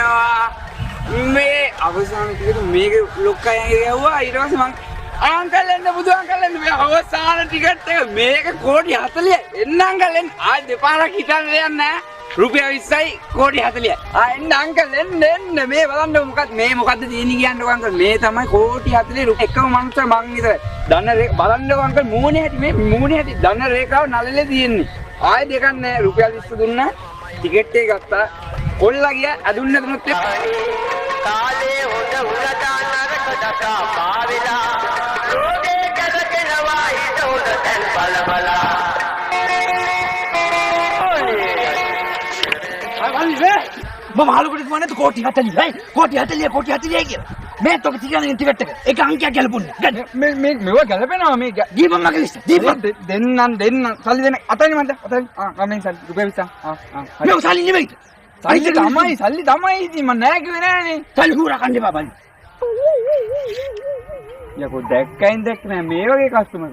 කියනවා මේ අවසාන ටිකට මේක ලොක්කයන් ගියවුවා ඊට පස්සේ මං අංකල් එන්න බුදු අංකල් එන්න මේ අවසාන ටිකට් එක මේක කෝටි 40යි එන්න අංකල් එන්න ආ දෙපාරක් හිතන්න දෙයක් නැහැ රුපියල් 20යි කෝටි 40යි ආ එන්න අංකල් එන්න මේ බලන්න මොකද්ද තියෙන්නේ කියන්නකෝ අංකල් මේ තමයි කෝටි 40 එකම මනුස්සය මං විතරයි දන්න බලන්නකෝ අංකල් මූණේ හැටි දන්න රේඛාව නළලේ තියෙන්නේ ආයෙ දෙකක් නැහැ රුපියල් 20 දුන්නා ටිකට් එක ගත්තා කොල්ලා ගියා අදුන්න දුන්නොත් කාලේ හොඳ උලදා නරක දකා පාවෙලා රෝදේ කරගෙනවා හිත හොඳ තැන් බල බලා මම අහලකට කිව්වා නේද කෝටි 40යි කෝටි 40 කියලා මේ තොක තියන්නේ ටිකට් එක ඒක අංකයක් ගැලපුණේ මේ මේව ගැලපෙනවා මේ දීපන් මගේ ලිස්ට් දීපන් දෙන්නම් සල්ලි දෙන්න අතයි මන්ද අතයි මම සල්ලි රුපියල් 20 මේ සල්ලි නෙමෙයි සල්ලි තමයි ඉතින් මම නෑ කිව්වේ නෑනේ සල්ලි හුරා කන්නේ බබන් යකෝ දැක්කයින් දැක් නෑ මේ වගේ කස්ටමර්